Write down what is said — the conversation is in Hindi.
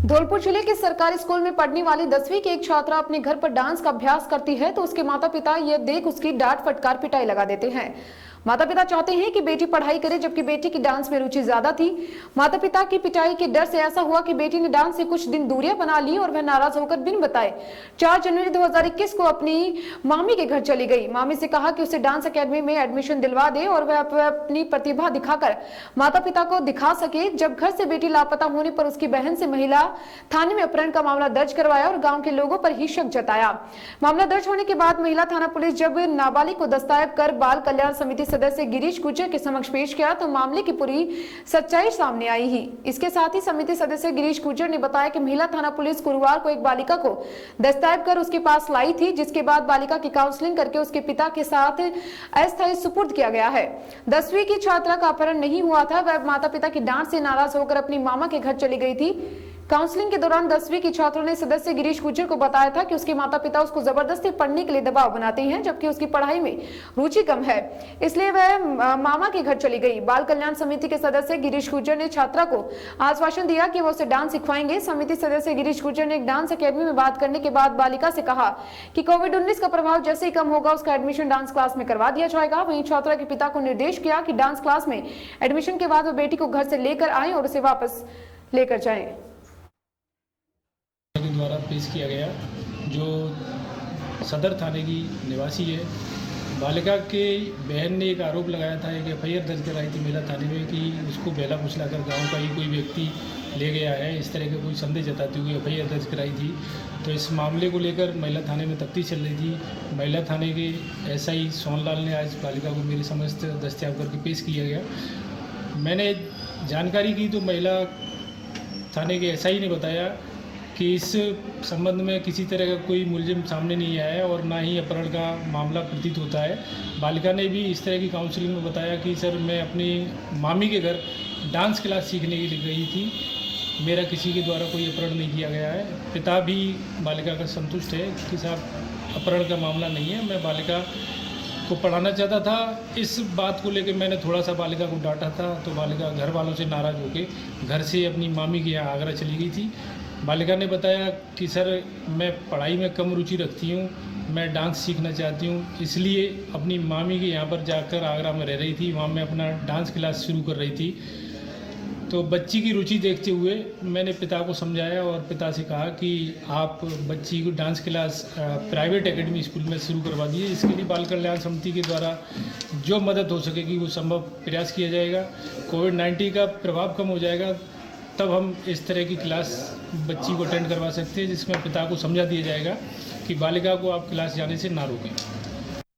धौलपुर जिले के सरकारी स्कूल में पढ़ने वाली 10वीं की एक छात्रा अपने घर पर डांस का अभ्यास करती है तो उसके माता पिता यह देख उसकी डांट फटकार पिटाई लगा देते हैं। माता पिता चाहते हैं कि बेटी पढ़ाई करे, जबकि बेटी की डांस में रुचि ज्यादा थी। माता पिता की पिटाई के डर से ऐसा हुआ कि बेटी ने डांस से कुछ दिन दूरियां बना ली और वह नाराज होकर बिन बताए 4 जनवरी 2021 को अपनी मामी के घर चली गई। मामी से कहा कि उसे डांस अकेडमी में एडमिशन दिलवा दे और वह अपनी प्रतिभा दिखाकर माता पिता को दिखा सके। जब घर से बेटी लापता होने पर उसकी बहन से महिला थाने में अपहरण का मामला दर्ज करवाया और गांव के लोगों पर ही शक जताया। मामला दर्ज होने के बाद महिला थाना पुलिस जब नाबालिग को दस्तयाब कर बाल कल्याण समिति सदस्य गिरीश गुर्जर के समक्ष पेश किया तो मामले की पूरी सच्चाई सामने आई ही। इसके साथ ही समिति सदस्य गिरीश गुर्जर ने बताया कि महिला थाना पुलिस गुरुवार को एक बालिका को दस्तयाब कर उसके पास लाई थी, जिसके बाद बालिका की काउंसलिंग करके उसके पिता के साथ अस्थायी सुपुर्द किया गया है। 10वीं की छात्रा का अपहरण नहीं हुआ था, वह माता पिता की डांट से नाराज होकर अपनी मामा के घर चली गई थी। काउंसलिंग के दौरान 10वीं की छात्रों ने सदस्य गिरीश गुर्जर को बताया था कि उसके माता पिता उसको जबरदस्ती पढ़ने के लिए दबाव बनाते हैं, जबकि उसकी पढ़ाई में रुचि कम है, इसलिए वह मामा के घर चली गई। बाल कल्याण समिति के सदस्य गिरीश गुर्जर ने छात्रा को आश्वासन दिया कि वो उसे डांस सिखवाएंगे। समिति सदस्य गिरीश गुर्जर ने एक डांस अकेडमी में बात करने के बाद बालिका से कहा कि कोविड-19 का प्रभाव जैसे ही कम होगा उसका एडमिशन डांस क्लास में करवा दिया जाएगा। वहीं छात्रा के पिता को निर्देश किया कि डांस क्लास में एडमिशन के बाद वो बेटी को घर से लेकर आए और उसे वापस लेकर जाए। द्वारा पेश किया गया जो सदर थाने की निवासी है, बालिका के बहन ने एक आरोप लगाया था, एक एफआईआर दर्ज कराई थी महिला थाने में कि उसको बेला फुसला कर गाँव का ही कोई व्यक्ति ले गया है, इस तरह का कोई संदेह जताते हुए एफआईआर दर्ज कराई थी। तो इस मामले को लेकर महिला थाने में तफ्तीश चल रही थी। महिला थाने के एसआई सोनलाल ने आज बालिका को मेरे समस्त दस्तयाब करके पेश किया गया। मैंने जानकारी की तो महिला थाने के एसआई ने बताया कि इस संबंध में किसी तरह का कोई मुलजिम सामने नहीं आया है और ना ही अपहरण का मामला प्रतीत होता है। बालिका ने भी इस तरह की काउंसलिंग में बताया कि सर मैं अपनी मामी के घर डांस क्लास सीखने के लिए गई थी, मेरा किसी के द्वारा कोई अपहरण नहीं किया गया है। पिता भी बालिका का संतुष्ट है कि साहब अपहरण का मामला नहीं है, मैं बालिका को पढ़ाना चाहता था। इस बात को लेकर मैंने थोड़ा सा बालिका को डांटा था तो बालिका घर वालों से नाराज़ होकर घर से अपनी मामी के यहाँ आगरा चली गई थी। बालिका ने बताया कि सर मैं पढ़ाई में कम रुचि रखती हूँ, मैं डांस सीखना चाहती हूँ, इसलिए अपनी मामी के यहाँ पर जाकर आगरा में रह रही थी, वहाँ मैं अपना डांस क्लास शुरू कर रही थी। तो बच्ची की रुचि देखते हुए मैंने पिता को समझाया और पिता से कहा कि आप बच्ची को dance class private academy school में शुरू करवा दिए। इसके लिए बाल कल्याण समिति के द्वारा जो मदद हो सकेगी वो संभव प्रयास किया जाएगा। कोविड-19 का प्रभाव कम हो जाएगा तब हम इस तरह की क्लास बच्ची को अटेंड करवा सकते हैं, जिसमें पिता को समझा दिया जाएगा कि बालिका को आप क्लास जाने से ना रोकें।